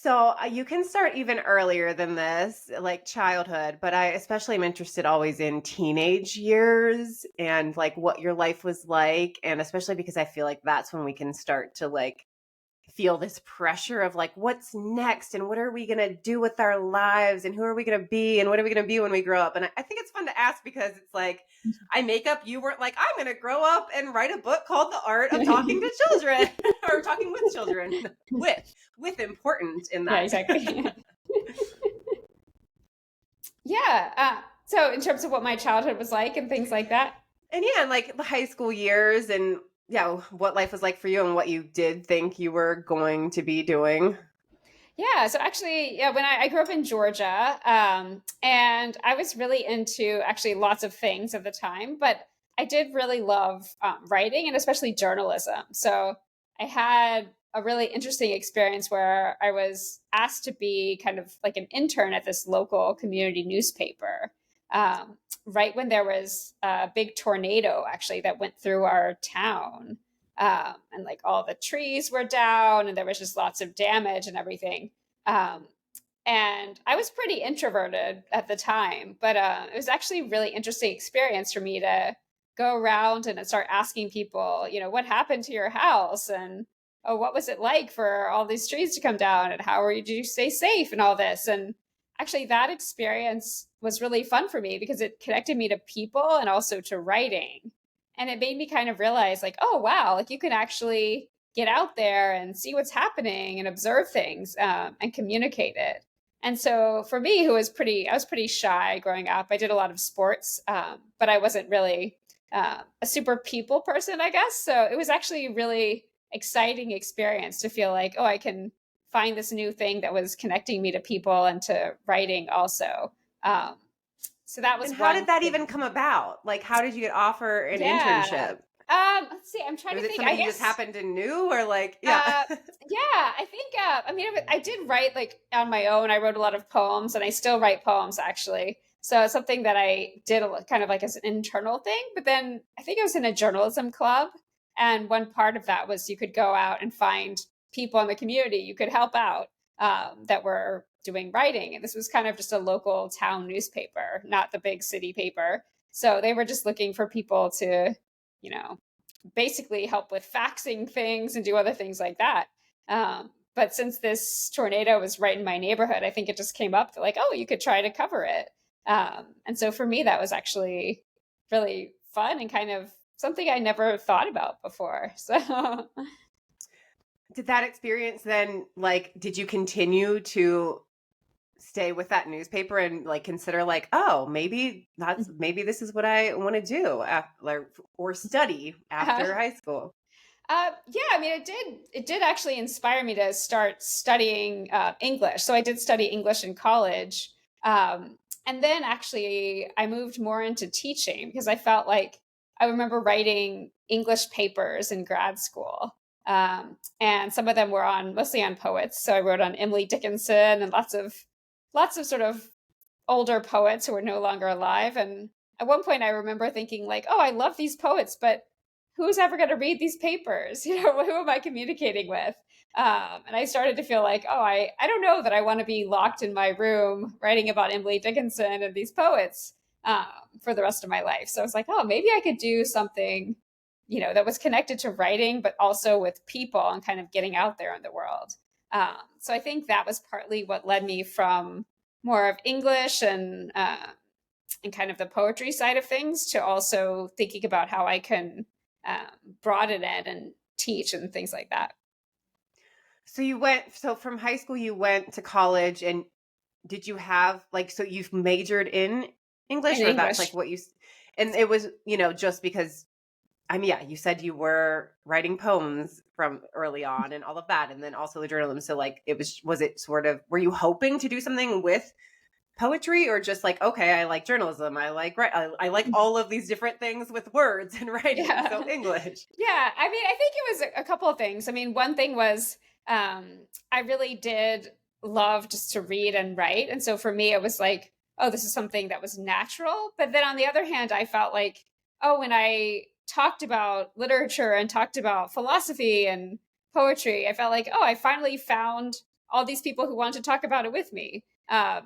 So you can start even earlier than this, like childhood, but I especially am interested always in teenage years and like what your life was like. And especially because I feel like that's when we can start to like feel this pressure of like, what's next and what are we going to do with our lives and who are we going to be and what are we going to be when we grow up? And I think it's fun to ask because it's like, I make up, you weren't like, I'm going to grow up and write a book called The Art of Talking to Children or Talking with Children with important in Yeah, that. exactly. Yeah. So in terms of what my childhood was like and things like that. And yeah, and like the high school years and yeah, what life was like for you and what you did think you were going to be doing. Yeah, so actually, yeah, when I grew up in Georgia, and I was really into actually lots of things at the time, but I did really love writing and especially journalism. So I had a really interesting experience where I was asked to be kind of like an intern at this local community newspaper. Right when there was a big tornado actually that went through our town. And like all the trees were down and there was just lots of damage and everything. Um, and I was pretty introverted at the time, but it was actually a really interesting experience for me to go around and start asking people, what happened to your house? And oh, what was it like for all these trees to come down? And how did you stay safe and all this? And actually, that experience was really fun for me because it connected me to people and also to writing. And it made me kind of realize, like, oh, wow, like you can actually get out there and see what's happening and observe things and communicate it. And so for me, I was pretty shy growing up. I did a lot of sports, but I wasn't really a super people person, I guess. So it was actually a really exciting experience to feel like, oh, I can find this new thing that was connecting me to people and to writing also. Um, so that was And how one did that even thing. come about? Like, how did you get offer an Yeah. internship? Let's see. I'm trying Was to it think. I something you just guess. happened to knew or like, yeah. Uh, yeah. I think. I mean, I did write like on my own. I wrote a lot of poems, and I still write poems actually. So it's something that I did kind of like as an internal thing. But then I think I was in a journalism club, and one part of that was you could go out and find people in the community you could help out that were doing writing, and this was kind of just a local town newspaper, not the big city paper. So they were just looking for people to, you know, basically help with faxing things and do other things like that. But since this tornado was right in my neighborhood, I think it just came up like, oh, you could try to cover it. And so for me, that was actually really fun and kind of something I never thought about before. So Did that experience then, like, did you continue to stay with that newspaper and like consider like, oh, maybe this is what I want to do after, or study after high school? yeah, I mean, it did actually inspire me to start studying English. So I did study English in college. And then actually, I moved more into teaching because I felt like I remember writing English papers in grad school. And some of them were mostly on poets. So I wrote on Emily Dickinson and lots of sort of older poets who are no longer alive. And at one point, I remember thinking like, oh, I love these poets, but who's ever going to read these papers? Who am I communicating with? And I started to feel like, oh, I don't know that I want to be locked in my room writing about Emily Dickinson and these poets for the rest of my life. So I was like, oh, maybe I could do something, that was connected to writing, but also with people and kind of getting out there in the world. So I think that was partly what led me from more of English and kind of the poetry side of things to also thinking about how I can broaden it and teach and things like that. So from high school, you went to college and did you have like, so you've majored in English In or that's like English. what and it was, just because, I mean, yeah, you said you were writing poems from early on and all of that. And then also the journalism. So like, was it sort of, were you hoping to do something with poetry or just like, okay, I like journalism. I like all of these different things with words and writing. Yeah. So English. Yeah. I mean, I think it was a couple of things. I mean, one thing was I really did love just to read and write. And so for me, it was like, oh, this is something that was natural. But then on the other hand, I felt like, oh, when I talked about literature and talked about philosophy and poetry, I felt like, oh, I finally found all these people who wanted to talk about it with me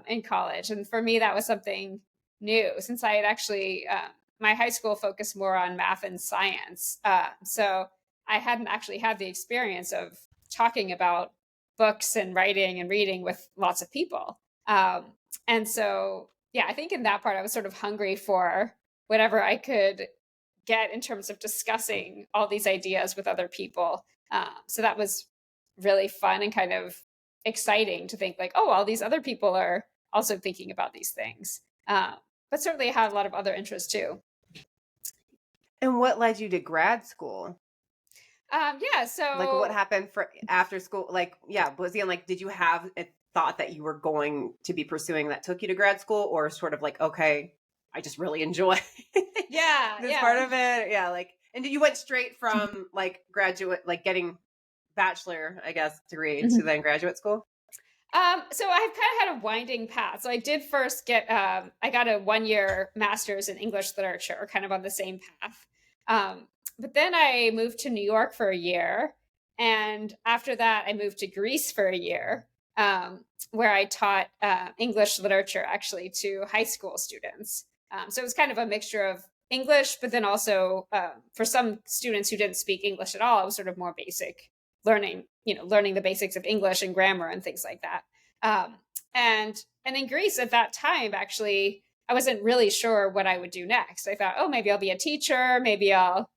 in college. And for me, that was something new, since I had actually, my high school focused more on math and science. So I hadn't actually had the experience of talking about books and writing and reading with lots of people. And so, yeah, I think in that part, I was sort of hungry for whatever I could get in terms of discussing all these ideas with other people. So that was really fun and kind of exciting to think like, oh, all these other people are also thinking about these things. But certainly I had a lot of other interests too. And what led you to grad school? Yeah, so Like, what happened for after school? Like, yeah, did you have a thought that you were going to be pursuing that took you to grad school, or sort of like, okay, I just really enjoy this part of it? Yeah, like, and you went straight from like graduate, like getting bachelor, I guess, degree to then graduate school? So I've kind of had a winding path. So I did first get, I got a 1-year master's in English literature, kind of on the same path. But then I moved to New York for a year. And after that, I moved to Greece for a year, where I taught English literature actually to high school students. So it was kind of a mixture of English, but then also for some students who didn't speak English at all, it was sort of more basic learning the basics of English and grammar and things like that. And in Greece at that time, actually, I wasn't really sure what I would do next. I thought, oh, maybe I'll be a teacher, maybe I'll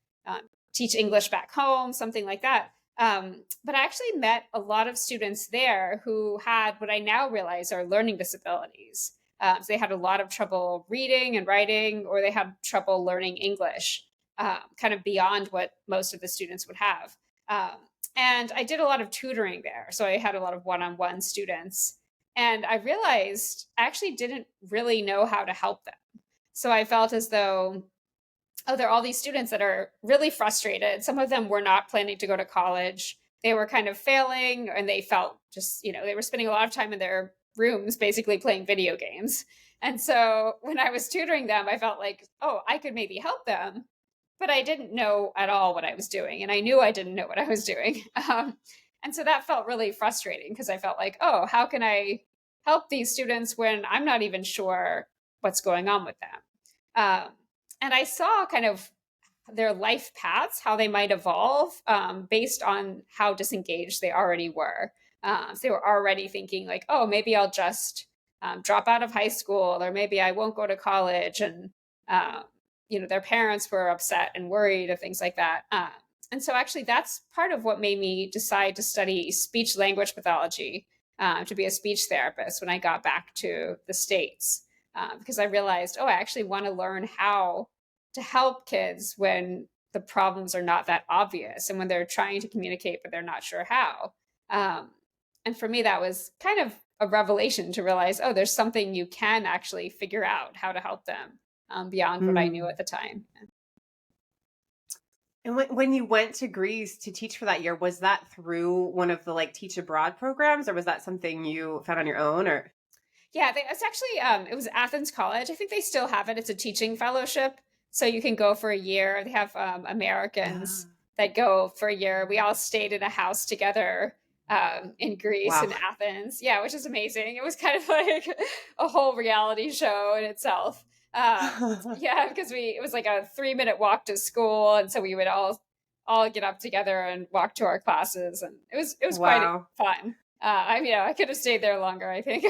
teach English back home, something like that. But I actually met a lot of students there who had what I now realize are learning disabilities. So they had a lot of trouble reading and writing, or they had trouble learning English, kind of beyond what most of the students would have. And I did a lot of tutoring there. So I had a lot of one-on-one students. And I realized I actually didn't really know how to help them. So I felt as though, oh, there are all these students that are really frustrated. Some of them were not planning to go to college. They were kind of failing, and they felt just, they were spending a lot of time in their rooms basically playing video games. And so when I was tutoring them, I felt like, oh, I could maybe help them. But I didn't know at all what I was doing. And I knew I didn't know what I was doing. And so that felt really frustrating, because I felt like, oh, how can I help these students when I'm not even sure what's going on with them? And I saw kind of their life paths, how they might evolve based on how disengaged they already were. So they were already thinking like, oh, maybe I'll just drop out of high school, or maybe I won't go to college. And their parents were upset and worried, or things like that. And so actually that's part of what made me decide to study speech-language pathology, to be a speech therapist when I got back to the States. Because I realized, oh, I actually want to learn how to help kids when the problems are not that obvious, and when they're trying to communicate, but they're not sure how. And for me, that was kind of a revelation to realize, oh, there's something you can actually figure out how to help them. Beyond what I knew at the time. And when you went to Greece to teach for that year, was that through one of the like teach abroad programs, or was that something you found on your own? Or yeah, it's actually it was Athens College. I think they still have it. It's a teaching fellowship, so you can go for a year. They have Americans that go for a year. We all stayed in a house together in Greece and Athens. Yeah, which is amazing. It was kind of like a whole reality show in itself. Yeah, because it was like a 3-minute walk to school, and so we would all get up together and walk to our classes, and it was quite fun. I could have stayed there longer, I think.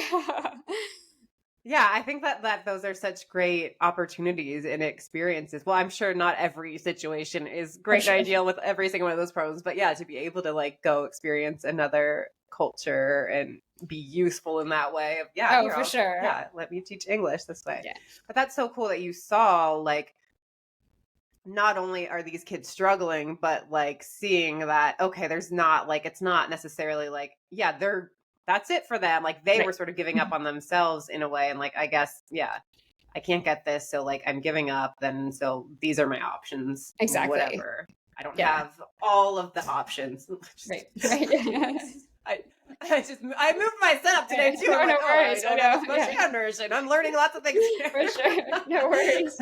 Yeah, I think that those are such great opportunities and experiences. Well, I'm sure not every situation is great and ideal with every single one of those programs, but yeah, to be able to like go experience another culture and be useful in that way. For sure. Yeah, let me teach English this way. Yeah. But that's so cool that you saw like not only are these kids struggling, but like seeing that, okay, there's not like, it's not necessarily like, yeah, that's it for them. Like they were sort of giving up on themselves in a way. And like, I guess, yeah, I can't get this. So like, I'm giving up. Then, so these are my options. Exactly. Whatever. I don't have all of the options. Right. I moved my setup today too. No worries. I know. Yeah. Nourishing. I'm learning lots of things here. For sure. No worries.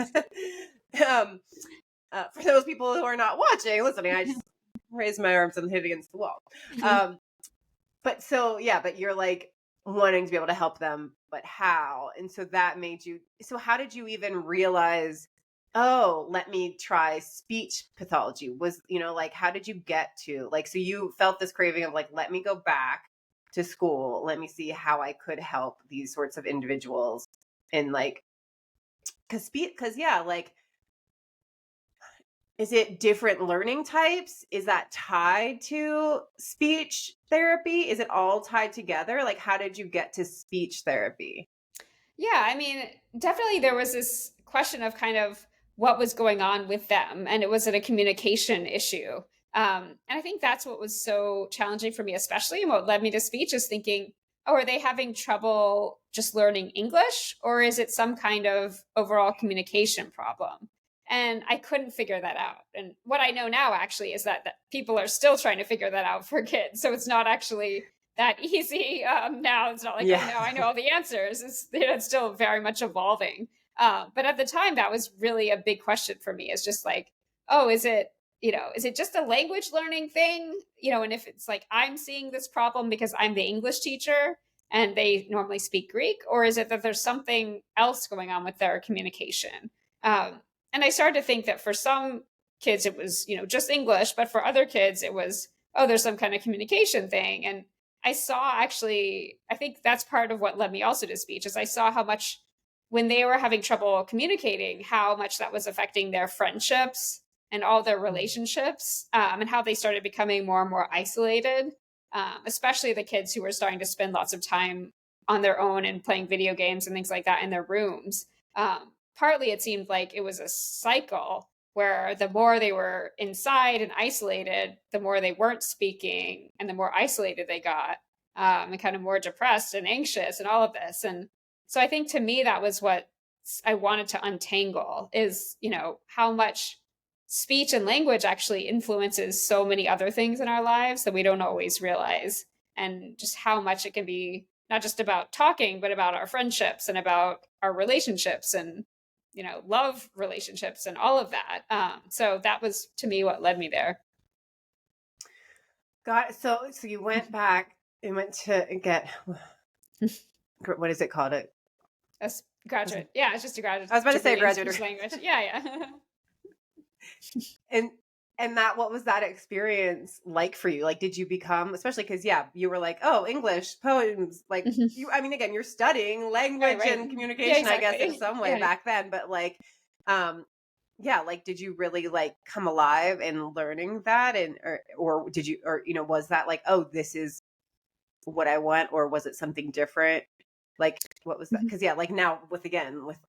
For those people who are not watching, listening, I just raised my arms and hit against the wall. But so, yeah, but you're like wanting to be able to help them, but how? And so that made you, so how did you even realize, oh, let me try speech pathology? Was, like, how did you get to, like, so you felt this craving of like, let me go back to school, let me see how I could help these sorts of individuals. And like, because yeah, like, is it different learning types? Is that tied to speech therapy? Is it all tied together? Like, how did you get to speech therapy? Yeah, I mean, definitely there was this question of kind of what was going on with them, and it was a communication issue. And I think that's what was so challenging for me, especially, and what led me to speech is thinking, oh, are they having trouble just learning English, or is it some kind of overall communication problem? And I couldn't figure that out. And what I know now actually is that people are still trying to figure that out for kids. So it's not actually that easy now. It's not like, oh, Yeah. now I know all the answers. It's still very much evolving. But at the time, that was really a big question for me. Is just like, oh, is it just a language learning thing? And if it's like I'm seeing this problem because I'm the English teacher and they normally speak Greek, or is it that there's something else going on with their communication? And I started to think that for some kids it was just English, but for other kids it was, oh, there's some kind of communication thing. And I saw actually, I think that's part of what led me also to speech, is I saw how much when they were having trouble communicating, how much that was affecting their friendships and all their relationships, and how they started becoming more and more isolated, especially the kids who were starting to spend lots of time on their own and playing video games and things like that in their rooms. Partly it seemed like it was a cycle where the more they were inside and isolated, the more they weren't speaking and the more isolated they got, and kind of more depressed and anxious and all of this. And so I think to me, that was what I wanted to untangle is, how much speech and language actually influences so many other things in our lives that we don't always realize. And just how much it can be not just about talking, but about our friendships and about our relationships and love relationships and all of that. So that was to me what led me there. Got it. So you went back and went to get, what is it called? A graduate. Yeah, it's just a graduate. I was about to say degree in graduate. speech language. Yeah. And what was that experience like for you? Like, did you become, especially because, yeah, you were like, oh, English, poems, like again, you're studying language Right. and communication, Yeah, I guess, exactly. in some way Yeah. back then. But like, yeah, like, did you really like come alive in learning that? And, or did you, or, was that like, oh, this is what I want? Or was it something different? Like, what was that? Because yeah, like now with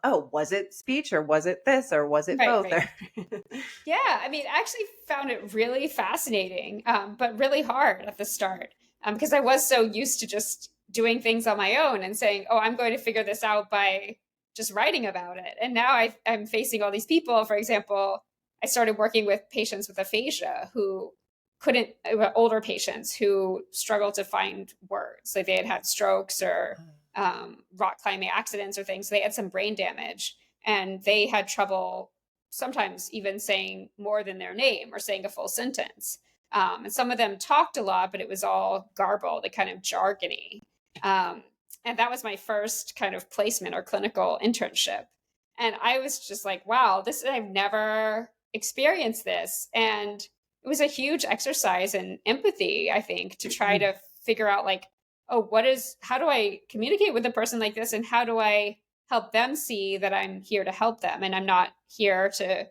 oh, was it speech or was it this or was it both? Right. Yeah, I mean, I actually found it really fascinating, but really hard at the start, because I was so used to just doing things on my own and saying, oh, I'm going to figure this out by just writing about it. And now I'm facing all these people. For example, I started working with patients with aphasia who couldn't, older patients who struggled to find words. Like they had strokes or rock climbing accidents or things. So they had some brain damage and they had trouble sometimes even saying more than their name or saying a full sentence. And some of them talked a lot, but it was all garbled and kind of jargony. And that was my first kind of placement or clinical internship. And I was just like, wow, I've never experienced this. And it was a huge exercise in empathy, I think, to try to figure out like, oh, how do I communicate with a person like this? And how do I help them see that I'm here to help them? And I'm not here to,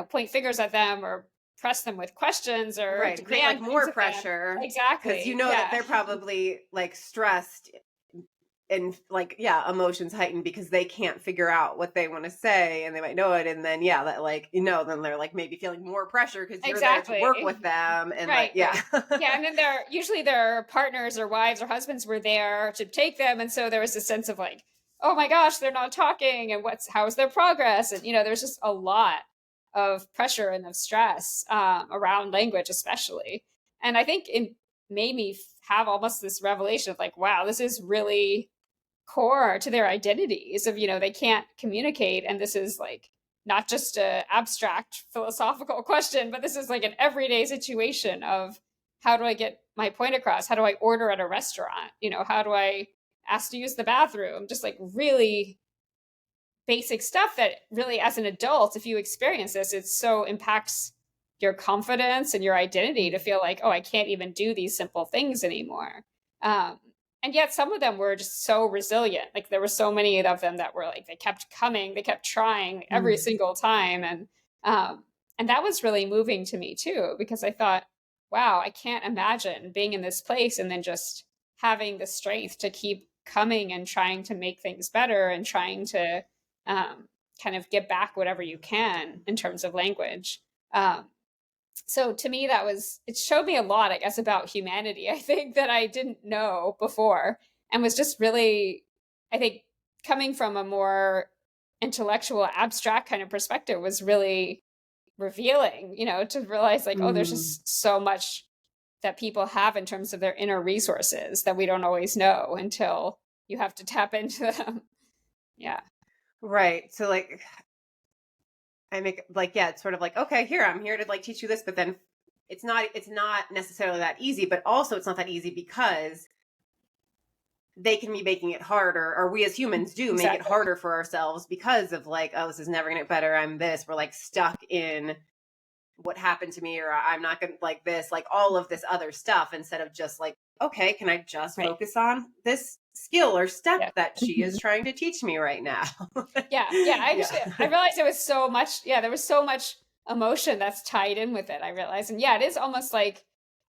point fingers at them or press them with questions or to create like more pressure. Exactly. Because that they're probably like stressed and like, yeah, emotions heightened because they can't figure out what they want to say and they might know it. And then, yeah, that like, then they're like maybe feeling more pressure because you're there to work with them. And yeah. And then usually their partners or wives or husbands were there to take them. And so there was a sense of like, oh my gosh, they're not talking and how's their progress? And, there's just a lot of pressure and of stress around language, especially. And I think it made me have almost this revelation of like, wow, this is really core to their identities of, they can't communicate. And this is like not just a abstract philosophical question, but this is like an everyday situation of how do I get my point across? How do I order at a restaurant? How do I ask to use the bathroom? Just like really basic stuff that really, as an adult, if you experience this, it so impacts your confidence and your identity to feel like, oh, I can't even do these simple things anymore. Um, and yet some of them were just so resilient. Like there were so many of them that were like, they kept coming, they kept trying every single time. And that was really moving to me too, because I thought, wow, I can't imagine being in this place and then just having the strength to keep coming and trying to make things better and trying to kind of get back whatever you can in terms of language. So to me, it showed me a lot, I guess, about humanity, I think, that I didn't know before, and was just really, I think, coming from a more intellectual, abstract kind of perspective was really revealing, to realize like, oh, there's just so much that people have in terms of their inner resources that we don't always know until you have to tap into them. Yeah. Right. So like I make like, yeah, it's sort of like, okay, here, I'm here to like teach you this, but then it's not necessarily that easy, but also it's not that easy because they can be making it harder, or we as humans do make it harder for ourselves because of like, oh, this is never gonna get better. I'm this. We're like stuck in what happened to me, or I'm not gonna like this, like all of this other stuff, instead of just like, okay, can I just focus on this skill or step that she is trying to teach me right now? I realized there was so much, there was so much emotion that's tied in with it, I realized. And it is almost like,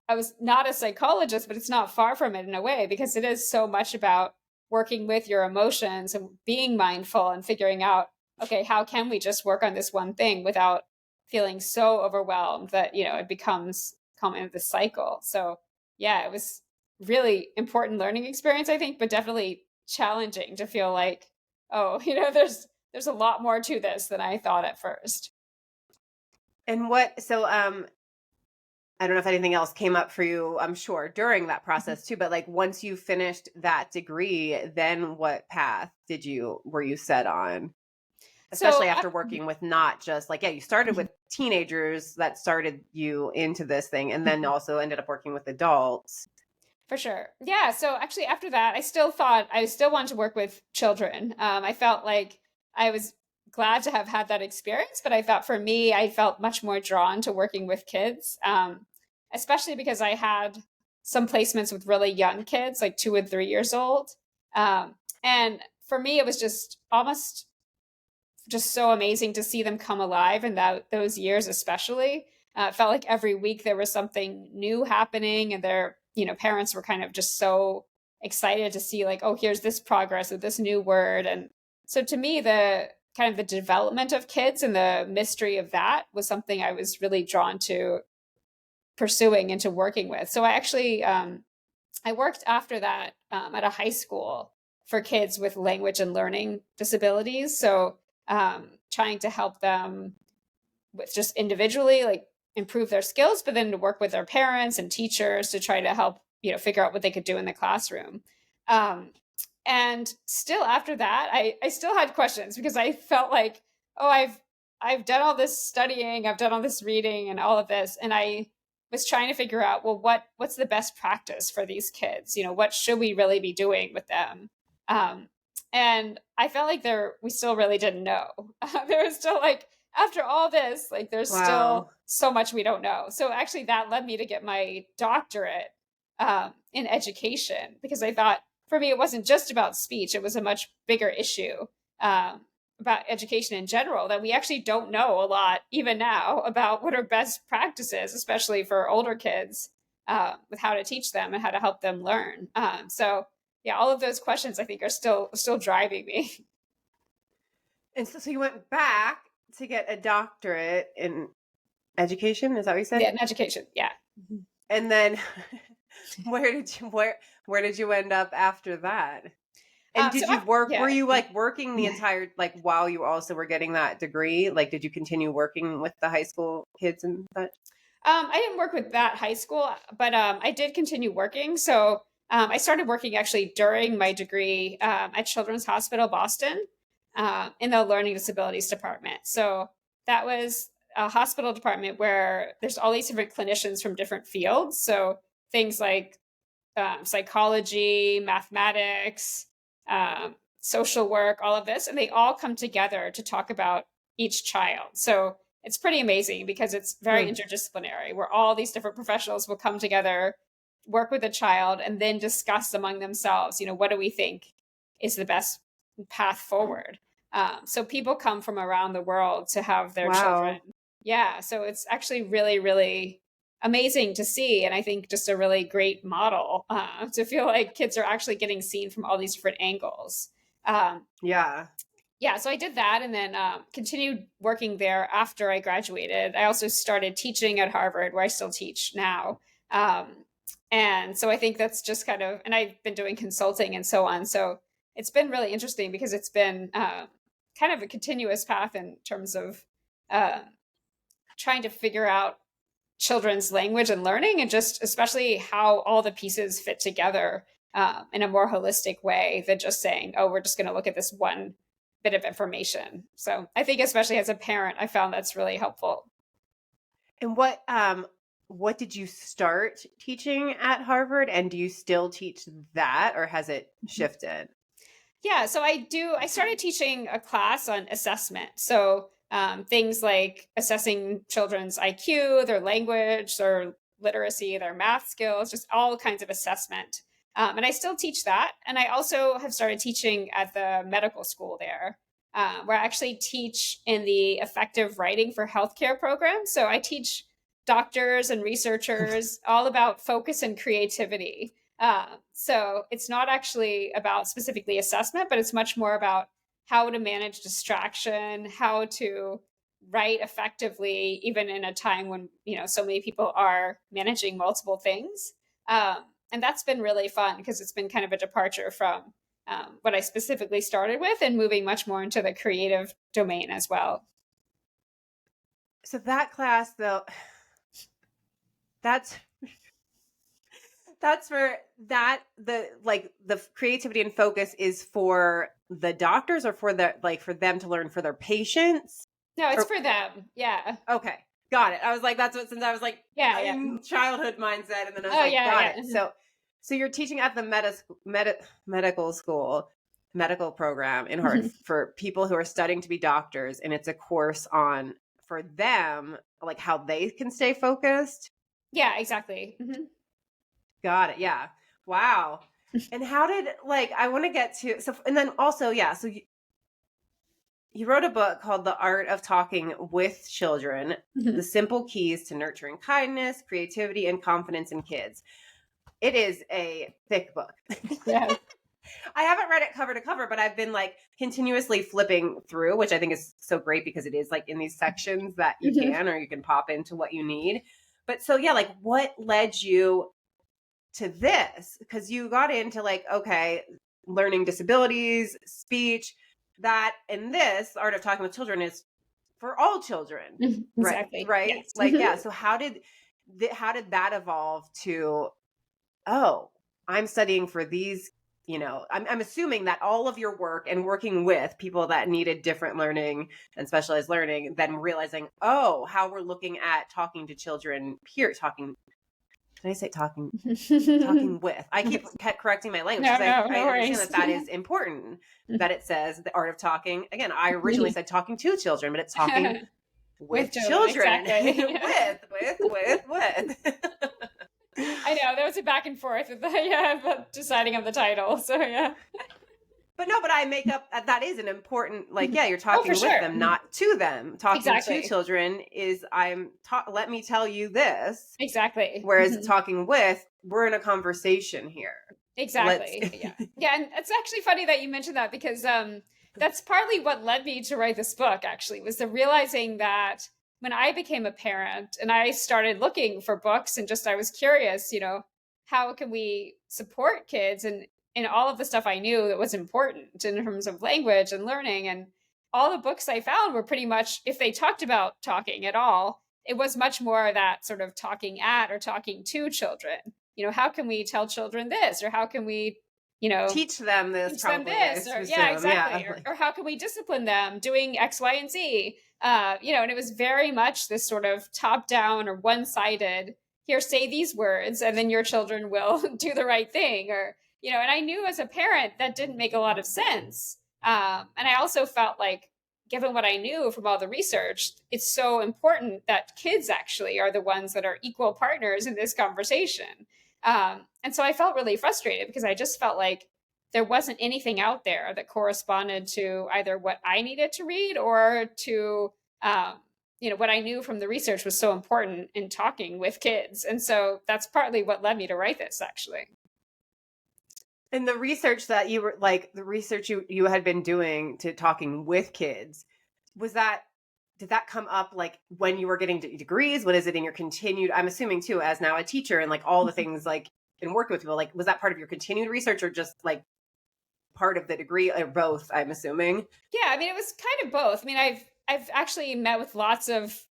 I was not a psychologist, but it's not far from it in a way, because it is so much about working with your emotions and being mindful and figuring out, okay, how can we just work on this one thing without feeling so overwhelmed that, it becomes kind of the cycle. So it was really important learning experience, I think, but definitely challenging to feel like, oh, there's a lot more to this than I thought at first. And I don't know if anything else came up for you, I'm sure, during that process too, but like once you finished that degree, then what path were you set on? Especially after working with not just like, you started with teenagers that started you into this thing, and then also ended up working with adults. For sure. Yeah. So actually after that, I still wanted to work with children. I felt like I was glad to have had that experience, but I thought for me, I felt much more drawn to working with kids, especially because I had some placements with really young kids, like 2 and 3 years old. And for me, it was just almost just so amazing to see them come alive in those years, especially. It felt like every week there was something new happening, and their parents were kind of just so excited to see like, oh, here's this progress with this new word. And so to me, the kind of the development of kids and the mystery of that was something I was really drawn to pursuing and to working with. So I actually, I worked after that at a high school for kids with language and learning disabilities. So trying to help them with just individually like improve their skills, but then to work with their parents and teachers to try to help, figure out what they could do in the classroom. And still after that, I still had questions, because I felt like, oh, I've done all this studying, I've done all this reading and all of this. And I was trying to figure out, well, what's the best practice for these kids? What should we really be doing with them? And I felt like we still really didn't know. There was still like, after all this, like there's still so much we don't know. So actually that led me to get my doctorate in education, because I thought for me, it wasn't just about speech. It was a much bigger issue about education in general, that we actually don't know a lot, even now, about what are best practices, especially for older kids, with how to teach them and how to help them learn. So all of those questions I think are still driving me. And so you went back to get a doctorate in education, is that what you said? Yeah, in education, yeah. And then where did you end up after that? And did you work, were you like working the entire, like while you also were getting that degree? Like, did you continue working with the high school kids and that? I didn't work with that high school, but I did continue working. So I started working actually during my degree at Children's Hospital Boston in the Learning Disabilities Department. So that was a hospital department where there's all these different clinicians from different fields. So things like psychology, mathematics, social work, all of this, and they all come together to talk about each child. So it's pretty amazing because it's very interdisciplinary, where all these different professionals will come together, work with a child, and then discuss among themselves, what do we think is the best path forward? So people come from around the world to have their children. Yeah. So it's actually really, really amazing to see. And I think just a really great model to feel like kids are actually getting seen from all these different angles. Yeah, so I did that and then continued working there after I graduated. I also started teaching at Harvard, where I still teach now. And so I think that's just kind of, and I've been doing consulting and so on. So it's been really interesting because it's been kind of a continuous path in terms of trying to figure out children's language and learning, and just especially how all the pieces fit together in a more holistic way than just saying, oh, we're just going to look at this one bit of information. So I think especially as a parent, I found that's really helpful. And what did you start teaching at Harvard, and do you still teach that, or has it shifted? Yeah, so I started teaching a class on assessment. So things like assessing children's IQ, their language, their literacy, their math skills, just all kinds of assessment. And I still teach that. And I also have started teaching at the medical school there, where I actually teach in the effective writing for healthcare program. So I teach doctors and researchers all about focus and creativity. So it's not actually about specifically assessment, but it's much more about how to manage distraction, how to write effectively, even in a time when, so many people are managing multiple things. And that's been really fun because it's been kind of a departure from what I specifically started with, and moving much more into the creative domain as well. So that class, though, that's for that, the creativity and focus is for the doctors, or for them to learn for their patients? No, it's for them. Yeah. Okay. Got it. I was like, that's what, since I was like, in childhood mindset. And then I was got it. So you're teaching at the medical school, medical program in Harvard for people who are studying to be doctors. And it's a course on, for them, like how they can stay focused. Yeah, exactly. Got it. Yeah. Wow. And how did, I want to get to, so, and then also, so you wrote a book called The Art of Talking with Children, The Simple Keys to Nurturing Kindness, Creativity, and Confidence in Kids. It is a thick book. Yeah. I haven't read it cover to cover, but I've been continuously flipping through, which I think is so great because it is in these sections that you can, or you can pop into what you need. But so, what led you to this? Because you got into okay, learning disabilities, speech, that, and this Art of Talking with Children is for all children. Exactly. Right. Yes. So how did that evolve to, oh, I'm studying for these, I'm assuming that all of your work and working with people that needed different learning and specialized learning, then realizing, oh, how we're looking at talking to children, did I say talking with? I kept correcting my language because I understand that is important, that it says the art of talking. Again, I originally said talking to children, but it's talking with children. Exactly. with. I know, there was a back and forth with deciding on the title. So yeah. But no, but I make up, that is an important, you're talking with them, not to them. Talking to children is, let me tell you this. Exactly. Whereas talking with, we're in a conversation here. Exactly. Yeah. And it's actually funny that you mentioned that, because that's partly what led me to write this book, actually, was the realizing that when I became a parent and I started looking for books, and just, I was curious, how can we support kids? And all of the stuff I knew that was important in terms of language and learning, and all the books I found were pretty much, if they talked about talking at all, it was much more that sort of talking at or talking to children. How can we tell children this, or how can we, teach them this? Or, exactly. Yeah. Or how can we discipline them doing X, Y, and Z? And it was very much this sort of top down or one-sided, here, say these words, and then your children will do the right thing. And I knew as a parent that didn't make a lot of sense. And I also felt like, given what I knew from all the research, it's so important that kids actually are the ones that are equal partners in this conversation. And so I felt really frustrated because I just felt like there wasn't anything out there that corresponded to either what I needed to read or to, what I knew from the research was so important in talking with kids. And so that's partly what led me to write this, actually. And the research that you were like, the research you had been doing to talking with kids, did that come up like when you were getting degrees? What is it in your continued, I'm assuming too, as now a teacher and like all the things like in working with people, like was that part of your continued research or just like part of the degree or both, I'm assuming? Yeah, I mean, it was kind of both. I mean, I've actually met with lots of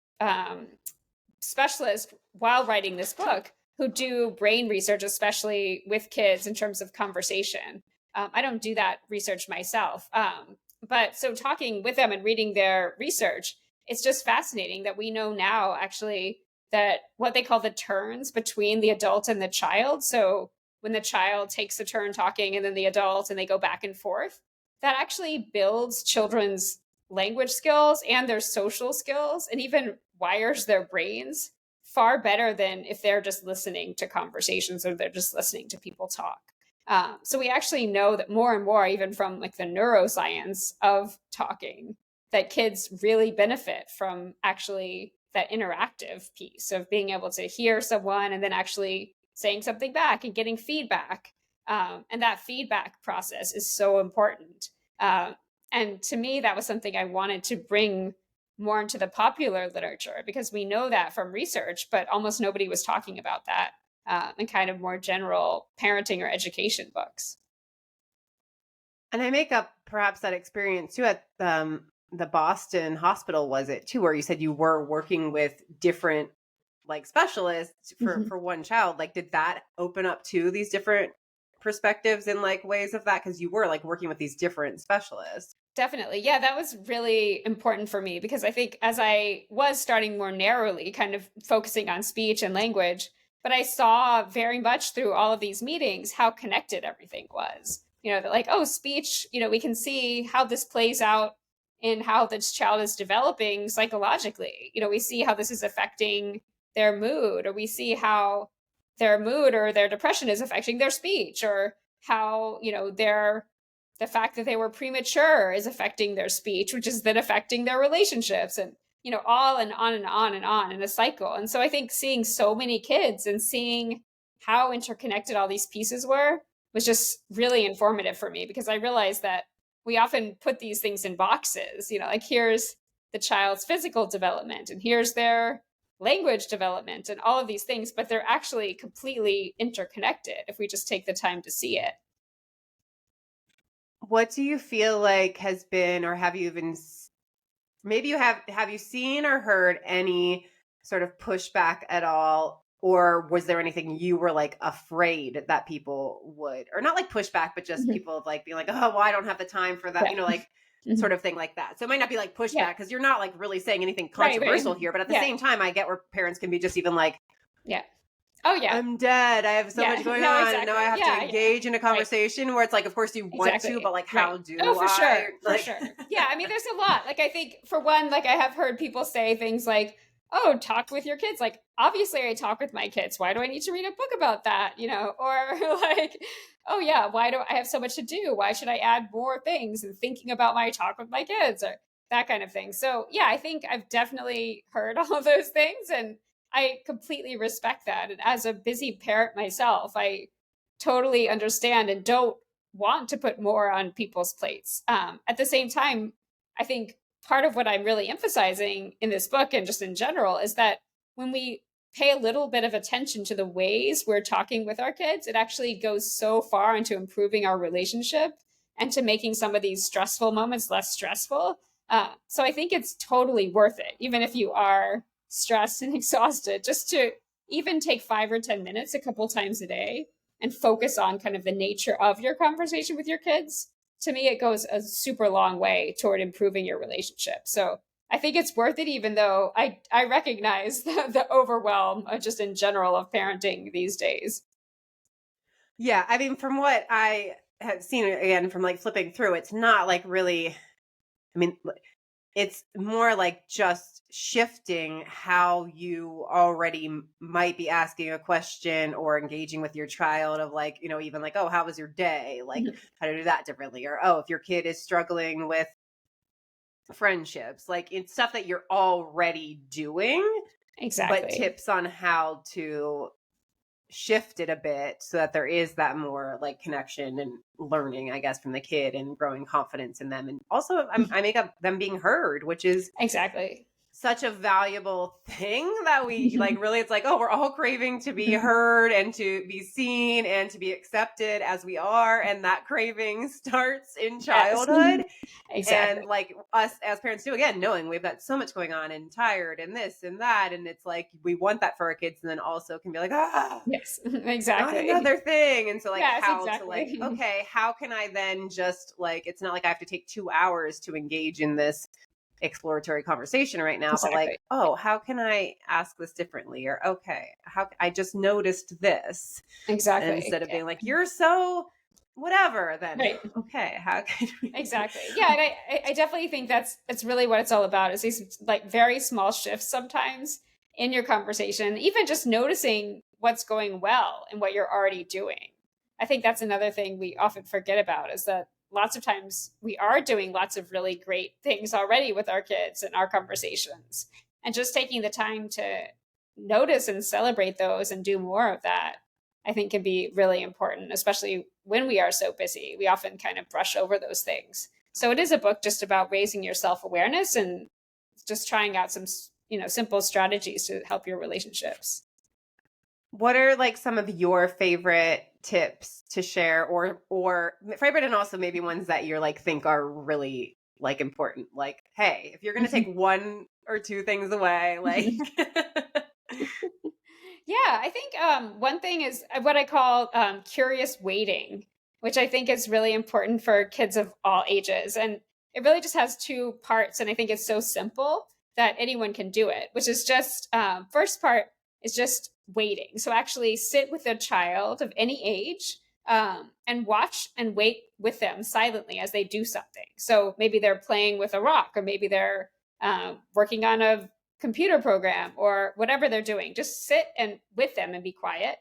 specialists while writing this book who do brain research, especially with kids in terms of conversation. I don't do that research myself. But so talking with them and reading their research, it's just fascinating that we know now actually that what they call the turns between the adult and the child. So when the child takes the turn talking and then the adult and they go back and forth, that actually builds children's language skills and their social skills and even wires their brains far better than if they're just listening to conversations or they're just listening to people talk. So we actually know that more and more, even from like the neuroscience of talking, that kids really benefit from actually that interactive piece of being able to hear someone and then actually saying something back and getting feedback. And that feedback process is so important. And to me, that was something I wanted to bring more into the popular literature because we know that from research, but almost nobody was talking about that in kind of more general parenting or education books. And I make up perhaps that experience too at the Boston hospital, was it too, where you said you were working with different like specialists for one child? Like, did that open up to these different perspectives in like ways of that? Because you were like working with these different specialists. Definitely. Yeah, that was really important for me because I think as I was starting more narrowly, kind of focusing on speech and language, but I saw very much through all of these meetings how connected everything was. That like, oh, speech, we can see how this plays out in how this child is developing psychologically. We see how this is affecting their mood, or we see how their mood or their depression is affecting their speech, or how, the fact that they were premature is affecting their speech, which is then affecting their relationships, and all and on and on and on in a cycle. And so I think seeing so many kids and seeing how interconnected all these pieces were was just really informative for me, because I realized that we often put these things in boxes, like here's the child's physical development and here's their language development and all of these things, but they're actually completely interconnected if we just take the time to see it. What do you feel like has been, or have you even, maybe you have you seen or heard any sort of pushback at all? Or was there anything you were like afraid that people would, or not like pushback, but just people like being like, oh, well, I don't have the time for that, like sort of thing like that. So it might not be like pushback because you're not like really saying anything controversial here, but at the same time, I get where parents can be just even like, oh yeah, I'm dead. I have so much going on, exactly. and now I have to engage in a conversation where it's like, of course you want to, but like, how do I? For sure, like... for sure. Yeah, I mean, there's a lot. Like, I think for one, like I have heard people say things like, "Oh, talk with your kids." Like, obviously, I talk with my kids. Why do I need to read a book about that? Or like, "Oh yeah, why do I have so much to do? Why should I add more things and thinking about my talk with my kids?" Or that kind of thing. So yeah, I think I've definitely heard all of those things, and I completely respect that. And as a busy parent myself, I totally understand and don't want to put more on people's plates. At the same time, I think part of what I'm really emphasizing in this book and just in general is that when we pay a little bit of attention to the ways we're talking with our kids, it actually goes so far into improving our relationship and to making some of these stressful moments less stressful. So I think it's totally worth it, even if you are stressed and exhausted, just to even take 5 or 10 minutes a couple times a day and focus on kind of the nature of your conversation with your kids. To me, it goes a super long way toward improving your relationship. So I think it's worth it, even though I recognize the overwhelm just in general of parenting these days. Yeah, I mean, from what I have seen, again, from like flipping through, it's not like really, I mean, it's more like just shifting how you already might be asking a question or engaging with your child of like, even like, oh, how was your day? Like, how to do that differently. Or, oh, if your kid is struggling with friendships, like it's stuff that you're already doing, but Exactly. tips on how to shift it a bit so that there is that more like connection and learning, I guess, from the kid and growing confidence in them. And also I make up them being heard, which is Exactly. such a valuable thing that we like, really, it's like, oh, we're all craving to be heard and to be seen and to be accepted as we are, and that craving starts in Yes. childhood. Exactly. And like us as parents too, again, knowing we've got so much going on and tired and this and that, and it's like we want that for our kids, and then also can be like, Yes. not Exactly. another thing. And so like Yes, how to like, exactly. okay, how can I then just like, it's not like I have to take 2 hours to engage in this exploratory conversation right now, but like, Exactly. oh, how can I ask this differently? Or okay, how I just noticed this, and Exactly. instead of being like, you're so whatever, then Right. okay, how can we Exactly. Yeah, and I definitely think that's really what it's all about, is these like very small shifts sometimes in your conversation, even just noticing what's going well and what you're already doing. I think that's another thing we often forget about, is that lots of times we are doing lots of really great things already with our kids and our conversations. And just taking the time to notice and celebrate those and do more of that, I think, can be really important, especially when we are so busy. We often kind of brush over those things. So it is a book just about raising your self-awareness and just trying out some, simple strategies to help your relationships. what are like some of your favorite tips to share, or favorite, and also maybe ones that you're like think are really like important, like, hey, if you're going to take one or two things away, like Yeah, I think one thing is what I call curious waiting, which I think is really important for kids of all ages. And it really just has two parts. And I think it's so simple that anyone can do it, which is just first part is just waiting. So actually sit with a child of any age and watch and wait with them silently as they do something. So maybe they're playing with a rock, or maybe they're working on a computer program, or whatever they're doing. Just sit and with them and be quiet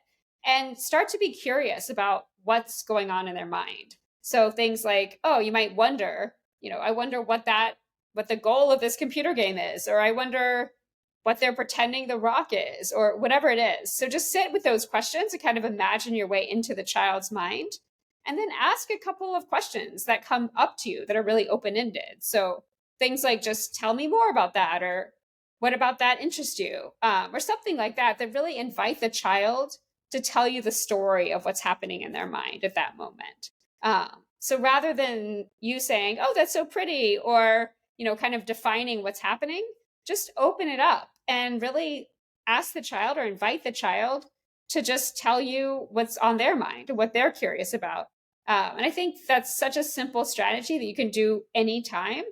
and start to be curious about what's going on in their mind. So things like, oh, you might wonder, I wonder what the goal of this computer game is, or I wonder what they're pretending the rock is, or whatever it is. So just sit with those questions and kind of imagine your way into the child's mind, and then ask a couple of questions that come up to you that are really open-ended. So things like, just tell me more about that, or what about that interests you, or something like that, that really invite the child to tell you the story of what's happening in their mind at that moment. So rather than you saying, oh, that's so pretty, or kind of defining what's happening, just open it up and really ask the child, or invite the child to just tell you what's on their mind, what they're curious about. And I think that's such a simple strategy that you can do anytime.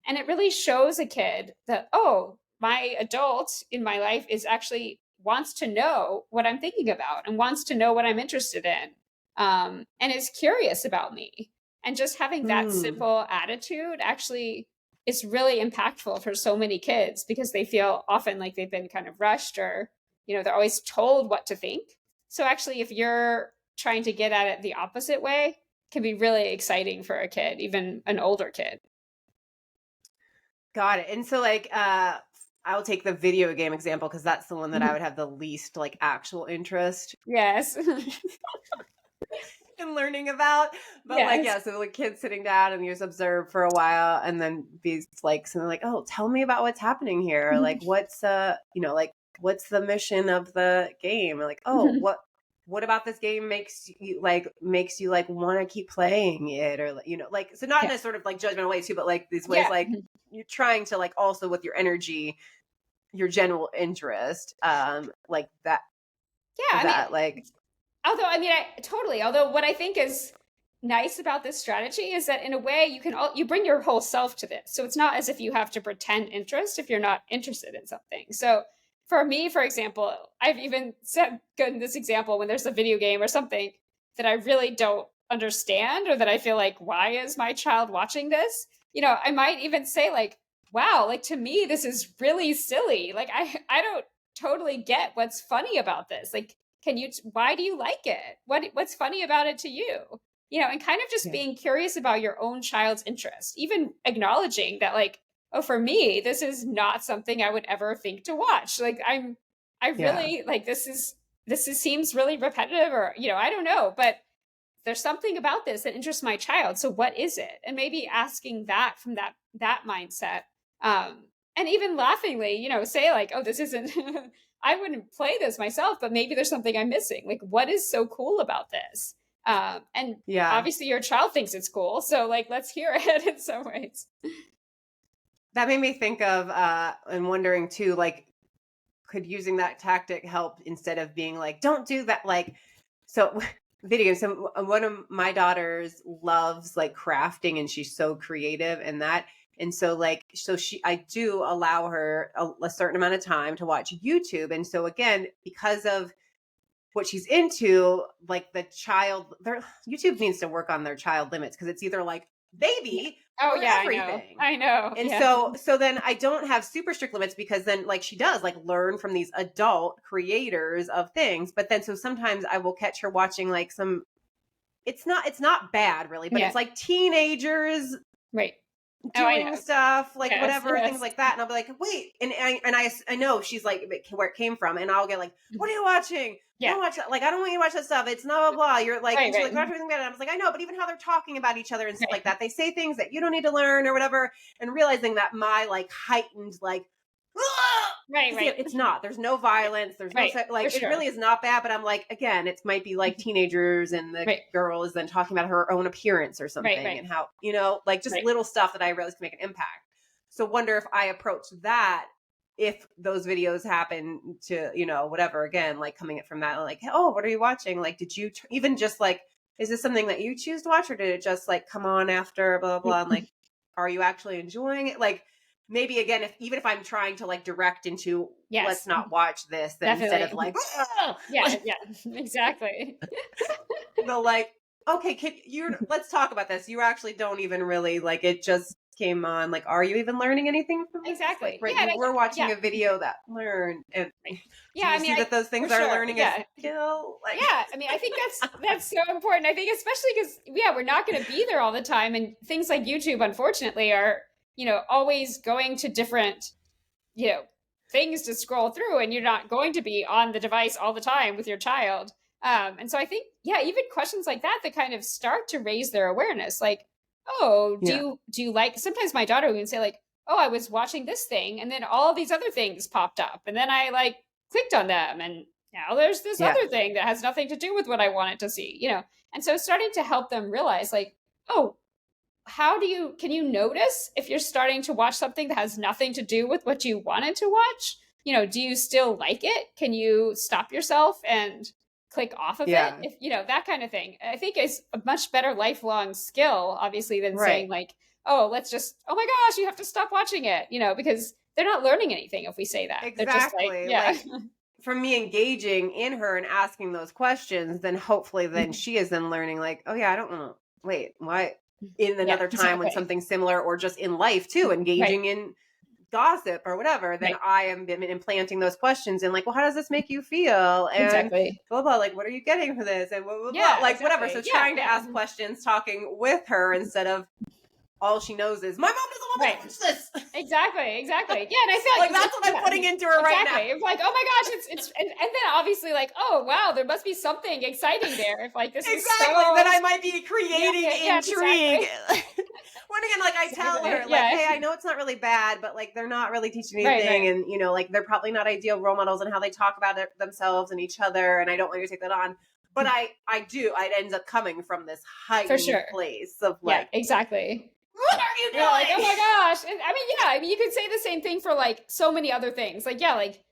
And it really shows a kid that, oh, my adult in my life is actually wants to know what I'm thinking about and wants to know what I'm interested in, and is curious about me. And just having that hmm. simple attitude actually is really impactful for so many kids, because they feel often like they've been kind of rushed, or they're always told what to think. So actually, if you're trying to get at it the opposite way, it can be really exciting for a kid, even an older kid. Got it. And so like I'll take the video game example because that's the one that I Mhm. would have the least like actual interest Yes. in learning about. But like, Yes. yeah, so like kids sitting down and you just observe for a while, and then be like something like, oh, tell me about what's happening here. Or like what's like what's the mission of the game? Or like, oh, what about this game makes you like want to keep playing it? Or like, so not in Yeah. a sort of like judgmental way too, but like these ways, Yeah. like you're trying to like also with your energy, your general interest, like Yeah. I mean, like although, I totally, although what I think is nice about this strategy is that in a way you bring your whole self to this. So it's not as if you have to pretend interest if you're not interested in something. So for me, for example, I've even said good in this example when there's a video game or something that I really don't understand or that I feel like, why is my child watching this? I might even say like, wow, like to me, this is really silly. Like I don't totally get what's funny about this. Like, why do you like it? What's funny about it to you? And kind of just Yeah. being curious about your own child's interest, even acknowledging that like, oh, for me, this is not something I would ever think to watch. Like I Yeah. really like seems really repetitive or, I don't know, but there's something about this that interests my child. So what is it? And maybe asking that from that mindset. And even laughingly, say like, oh, this isn't I wouldn't play this myself, but maybe there's something I'm missing. Like, what is so cool about this? And Yeah. obviously your child thinks it's cool. So like, let's hear it in some ways. That made me think of and wondering too, like, could using that tactic help instead of being like, don't do that? Like, so video. So one of my daughters loves like crafting and she's so creative and that. And so like, I do allow her a certain amount of time to watch YouTube. And so again, because of what she's into, like YouTube needs to work on their child limits because it's either like baby Oh or yeah, everything. I know. And Yeah. so then I don't have super strict limits because then like she does like learn from these adult creators of things. But then so sometimes I will catch her watching like it's not bad really, but Yeah. it's like teenagers Right. doing stuff like Yes, whatever yes. things like that, and I'll be like, wait, and I know she's like where it came from, and I'll get like, what are you watching? Yeah. Don't watch that. Like, I don't want you to watch that stuff. It's blah blah blah. You're like, Right, and she's right. like, watch everything about it. And I was like, I know, but even how they're talking about each other and stuff Right. like that, they say things that you don't need to learn or whatever, and realizing that my like heightened like. Right, right. It's not. There's no violence. There's Right, no like. for It sure. really is not bad. But I'm like, again, it might be like teenagers, and the Right. girl is then talking about her own appearance or something, right. and how like just Right. little stuff that I realize can make an impact. So wonder if I approach that, if those videos happen to whatever, again, like coming it from that, like, oh, what are you watching? Like, did you even just like, is this something that you choose to watch, or did it just like come on after blah blah blah? And like, are you actually enjoying it? Like, maybe again, even if I'm trying to like direct into Yes. let's not watch this, then Definitely. instead of like yeah, exactly. the like, okay, let's talk about this. You actually don't even really like it, just came on. Like, are you even learning anything from this? Exactly. Like, right, Yeah, you were watching a video that learned, and yeah, do you see that those things are learning a skill? Like, yeah, I mean, I think that's so important. I think especially because we're not going to be there all the time, and things like YouTube, unfortunately, are always going to different things to scroll through, and you're not going to be on the device all the time with your child. And so I think, even questions like that kind of start to raise their awareness. Like, oh, do you like, sometimes my daughter would say like, oh, I was watching this thing and then all these other things popped up and then I like clicked on them and now there's this other thing that has nothing to do with what I wanted to see, And so starting to help them realize like, oh, can you notice if you're starting to watch something that has nothing to do with what you wanted to watch? Do you still like it? Can you stop yourself and click off of it? If that kind of thing, I think is a much better lifelong skill, obviously, than saying like, oh, oh my gosh, you have to stop watching it, because they're not learning anything if we say that. Exactly. They're just like from me engaging in her and asking those questions, then hopefully then she is then learning like, oh yeah, I don't want to wait, why in another time when something similar, or just in life too, engaging in gossip or whatever, then I am implanting those questions and like, well, how does this make you feel? And blah blah, like, what are you getting for this? And blah blah blah, like whatever. So trying to ask questions, talking with her instead of all she knows is my mom doesn't want me to watch this. Exactly. Yeah, and I feel like that's what I'm putting into her right now. It's like, oh my gosh, it's and then obviously like, oh wow, there must be something exciting there. If like this is so... that I might be creating intrigue. When again, like I tell her, like, hey, I know it's not really bad, but like they're not really teaching anything, and like they're probably not ideal role models in how they talk about themselves and each other, and I don't want you to take that on. But it ends up coming from this heightened place of like, exactly. What are you doing? Like, oh my gosh. And I mean, you could say the same thing for like so many other things. Like, like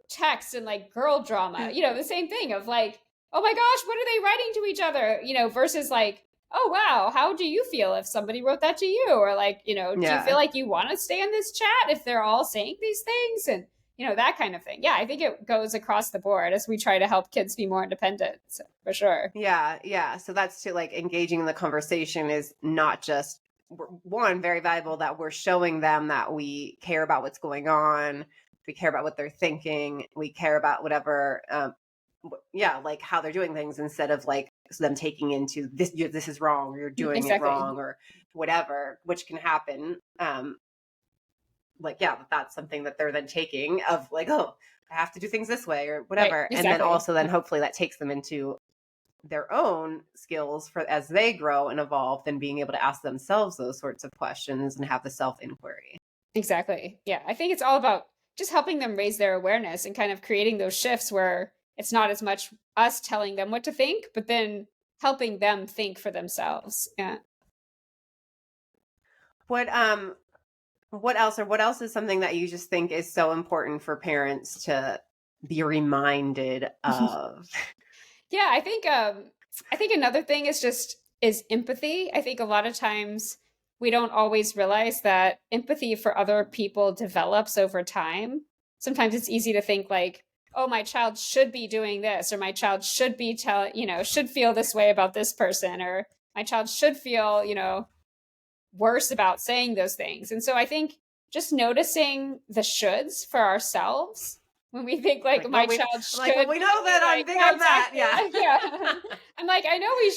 text and like girl drama, the same thing of like, oh my gosh, what are they writing to each other? Versus like, oh, wow, how do you feel if somebody wrote that to you? Or like, do you feel Yeah. like you want to stay in this chat if they're all saying these things? And, that kind of thing. Yeah, I think it goes across the board as we try to help kids be more independent, so, for sure. Yeah. Yeah. So that's to like engaging in the conversation is not just one, very valuable that we're showing them that we care about what's going on. We care about what they're thinking. We care about whatever, like how they're doing things instead of like them taking into this, this is wrong, or you're doing it Exactly. wrong or whatever, which can happen. That's something that they're then taking of like, oh, I have to do things this way or whatever. Right, And then exactly. also then hopefully that takes them into their own skills for as they grow and evolve, then being able to ask themselves those sorts of questions and have the self-inquiry. Exactly. Yeah. I think it's all about just helping them raise their awareness and kind of creating those shifts where it's not as much us telling them what to think, but then helping them think for themselves. Yeah. What else is something that you just think is so important for parents to be reminded of? Yeah, I think another thing is empathy. I think a lot of times we don't always realize that empathy for other people develops over time. Sometimes it's easy to think like, oh, my child should be doing this, or my child should be should feel this way about this person, or my child should feel, worse about saying those things. And so I think just noticing the shoulds for ourselves when we think like my child should. Like, well, we know that I'm big on that. Yeah. Yeah. I'm like, I know we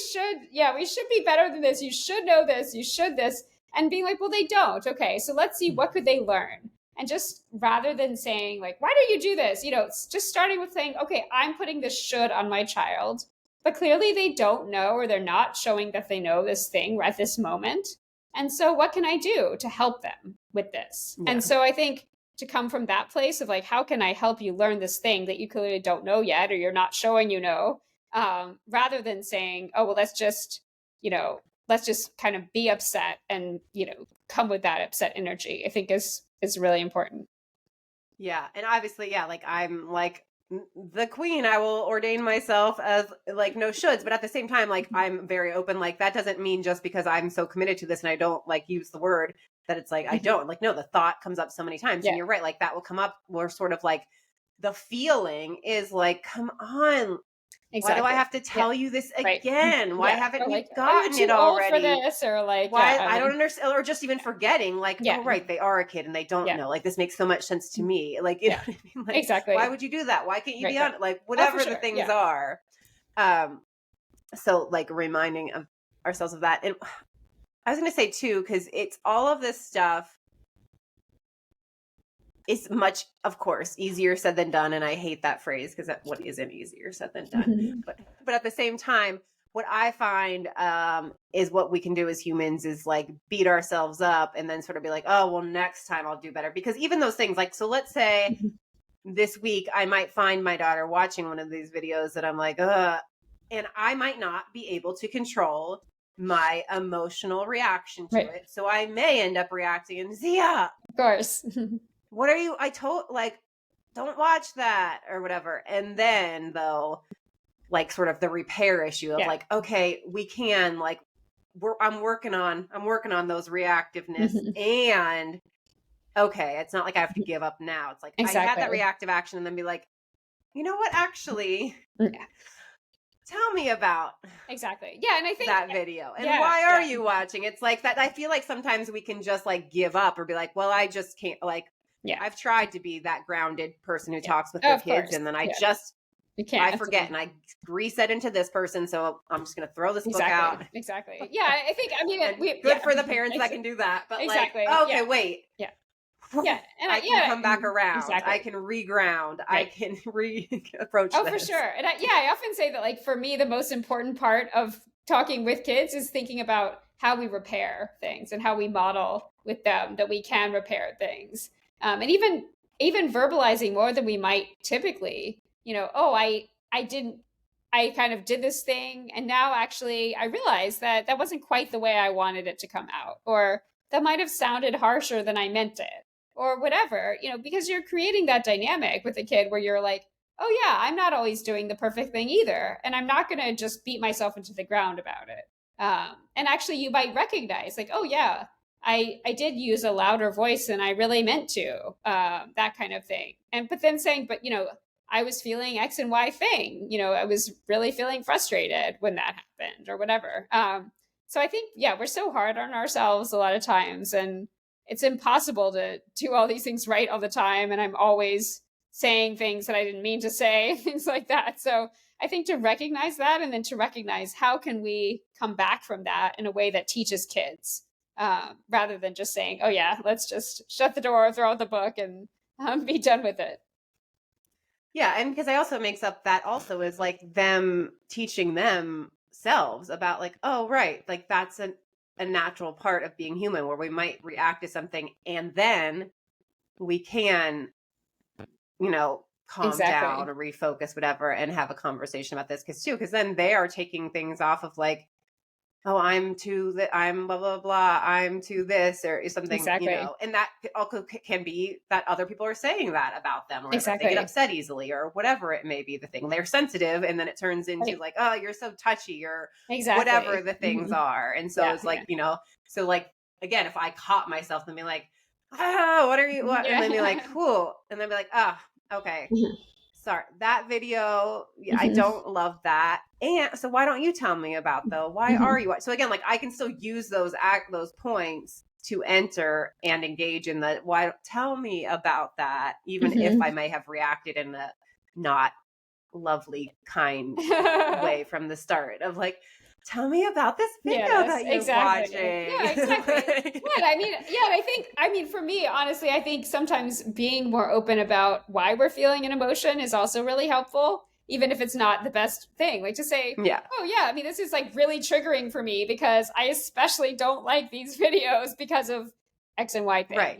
should be better than this. You should know this. You should this. And being like, well, they don't. Okay. So let's see, what could they learn? And just rather than saying like, why don't you do this? It's just starting with saying, okay, I'm putting this should on my child, but clearly they don't know, or they're not showing that they know this thing at this moment. And so what can I do to help them with this? Yeah. And so I think to come from that place of like, how can I help you learn this thing that you clearly don't know yet, or you're not showing, rather than saying, oh, well, let's just kind of be upset and, come with that upset energy, I think is really important. Yeah. And obviously, yeah, like I'm like the queen, I will ordain myself as like no shoulds, but at the same time, like I'm very open. Like that doesn't mean just because I'm so committed to this and I don't like use the word that it's like, I don't like, no, the thought comes up so many times. Yeah. And you're right. Like that will come up where sort of like the feeling is like, come on. Exactly. Why do I have to tell you this again? Right. Why haven't you gotten it already? For this, or like, why I don't understand, or just even forgetting, like, oh, right, they are a kid and they don't know. Like, this makes so much sense to me. Like, you know what I mean? Like, exactly. Why would you do that? Why can't you be on it? Like, whatever the things are. So, like, reminding of ourselves of that. And I was going to say too, because it's all of this stuff. It's much, of course, easier said than done. And I hate that phrase because what isn't easier said than done. Mm-hmm. But at the same time, what I find is what we can do as humans is like beat ourselves up and then sort of be like, oh, well, next time I'll do better. Because even those things, like, so let's say this week I might find my daughter watching one of these videos that I'm like, and I might not be able to control my emotional reaction to it. So I may end up reacting and Zia. Of course. What are you, don't watch that or whatever. And then though, like sort of the repair issue of like, okay, we can like, I'm working on those reactiveness and okay, it's not like I have to give up now. It's like, I had that reactive action and then be like, you know what, actually, tell me about exactly. Yeah. And I think that video and why are you watching? It's like that. I feel like sometimes we can just like give up or be like, well, I just can't like, I've tried to be that grounded person who talks with their kids. And then I just, I forget and I reset into this person. So I'm just going to throw this book out. Exactly. Yeah. I think, good for the parents that can do that. But like, okay, wait. Yeah. Yeah. And I can come back around. I can reground. I can approach this. For sure. And I often say that like, for me, the most important part of talking with kids is thinking about how we repair things and how we model with them that we can repair things. And even verbalizing more than we might typically, I kind of did this thing. And now actually I realized that wasn't quite the way I wanted it to come out, or that might've sounded harsher than I meant it, or whatever, because you're creating that dynamic with a kid where you're like, oh yeah, I'm not always doing the perfect thing either. And I'm not going to just beat myself into the ground about it. And actually you might recognize like, oh yeah, I did use a louder voice than I really meant to, that kind of thing. And but then saying, but I was feeling X and Y thing. I was really feeling frustrated when that happened or whatever. So I think, yeah, we're so hard on ourselves a lot of times, and it's impossible to do all these things right all the time. And I'm always saying things that I didn't mean to say, things like that. So I think to recognize that, and then to recognize how can we come back from that in a way that teaches kids, rather than just saying, oh yeah, let's just shut the door, throw out the book, and be done with it. Yeah, and because I also makes up that also is like them teaching themselves about like, oh right, like that's a natural part of being human where we might react to something and then we can, calm down Exactly. or refocus, whatever, and have a conversation about this. Because then they are taking things off of like, oh, I'm blah, blah, blah, I'm to this or something, Exactly. and that also can be that other people are saying that about them or whatever. They get Exactly. upset easily or whatever it may be the thing. They're sensitive and then it turns into Right. like, oh, you're so touchy or whatever Exactly. the things Hmm. are. And so Yeah. it's Yeah. like, so like, again, if I caught myself and be like, oh, what are you, what? And then be like, Yeah. cool. And then be like, ah, okay. Mhm. Sorry, that video, yeah, I Mhm. don't love that. And so why don't you tell me about though? Why are Mhm. you? So again, like I can still use those points to enter and engage in the why. Tell me about that, even if I Mhm. may have reacted in a not lovely, kind way from the start of like, tell me about this video Yes, that you're exactly. watching. Yeah, exactly. Like, Yeah, I mean, yeah, I mean, for me, honestly, I think sometimes being more open about why we're feeling an emotion is also really helpful, even if it's not the best thing. Like to say, yeah, oh yeah, I mean, this is like really triggering for me because I especially don't like these videos because of X and Y thing. right.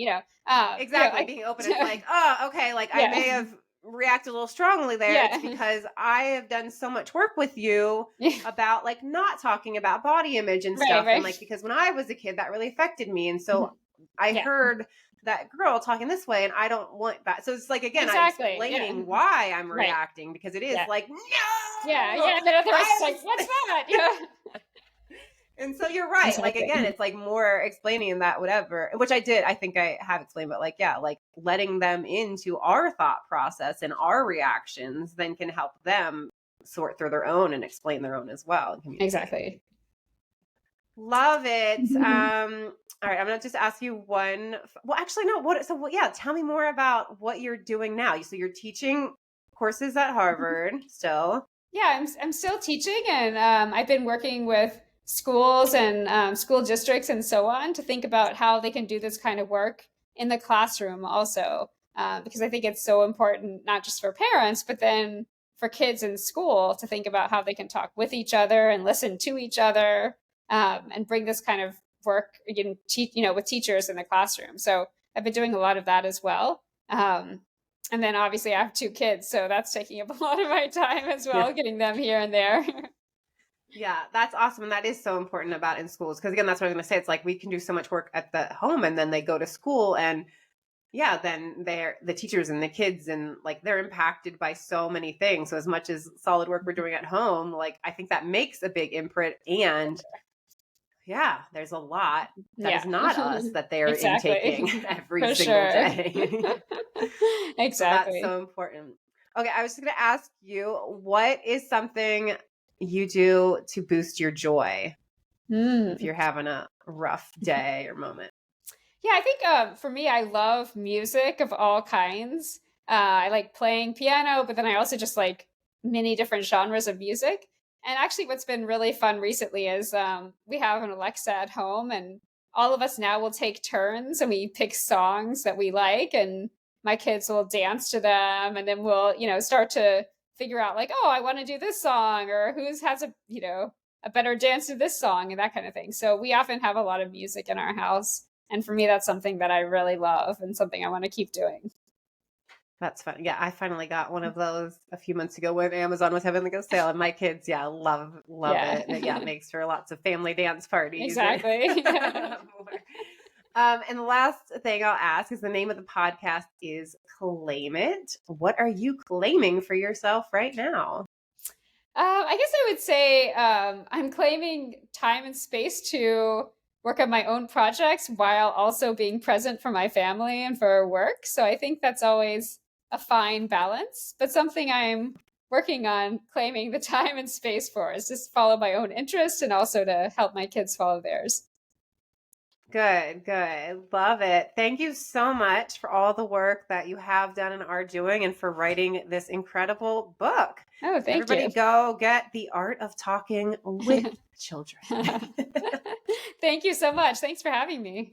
Exactly, I, being open. It's like, oh, okay, like I yeah, may have reacted a little strongly there. It's yeah, because I have done so much work with you yeah, about like not talking about body image and right, stuff. And right. like, because when I was a kid, that really affected me. And so I Yeah, heard that girl talking this way and I don't want that. So it's like, again, I'm exactly. Yeah, explaining why I'm right. reacting because it is Yeah. like, Yeah, no, yeah. And then otherwise it's I like, what's was. that? Yeah. And so you're right. Like again, Exactly. it's like more explaining that whatever, which I did. I think I have explained, but like yeah, like letting them into our thought process and our reactions then can help them sort through their own and explain their own as well and communicate. Exactly. Love it. All right, I'm gonna just ask you one. Well, actually, no. Yeah, tell me more about what you're doing now. So you're teaching courses at Harvard still. Yeah, I'm still teaching, and I've been working with schools and school districts and so on to think about how they can do this kind of work in the classroom also, because I think it's so important, not just for parents, but then for kids in school to think about how they can talk with each other and listen to each other, and bring this kind of work with teachers in the classroom. So I've been doing a lot of that as well. And then obviously I have two kids, so that's taking up a lot of my time as Yeah. well, getting them here and there. Yeah, that's awesome. And that is so important about in schools. Because again, that's what I was going to say. It's like we can do so much work at the home and then they go to school and yeah, then they're the teachers and the kids and like they're impacted by so many things. So as much as solid work we're doing at home, like I think that makes a big imprint. And yeah, there's a lot that is Yeah, not us that they're intaking exactly. every For single sure. day. So that's Exactly. so important. Okay, I was just going to ask you, what is something you do to boost your joy if Mm. you're having a rough day or moment? Yeah, I think for me, I love music of all kinds. I like playing piano, but then I also just like many different genres of music. And actually, what's been really fun recently is we have an Alexa at home, and all of us now will take turns and we pick songs that we like, and my kids will dance to them, and then we'll start to figure out like, oh, I want to do this song, or who's has a better dance to this song, and that kind of thing. So we often have a lot of music in our house, and for me, that's something that I really love and something I want to keep doing. That's fun. Yeah, I finally got one of those a few months ago when Amazon was having like a sale, and my kids, yeah, love Yeah. it. And yeah, it makes for lots of family dance parties. Exactly. And the last thing I'll ask is the name of the podcast is Claim It. What are you claiming for yourself right now? I guess I would say I'm claiming time and space to work on my own projects while also being present for my family and for work. So I think that's always a fine balance, but something I'm working on claiming the time and space for is just follow my own interest and also to help my kids follow theirs. Good, good. Love it. Thank you so much for all the work that you have done and are doing and for writing this incredible book. Oh, thank Everybody you. go get The Art of Talking with Children. Thank you so much. Thanks for having me.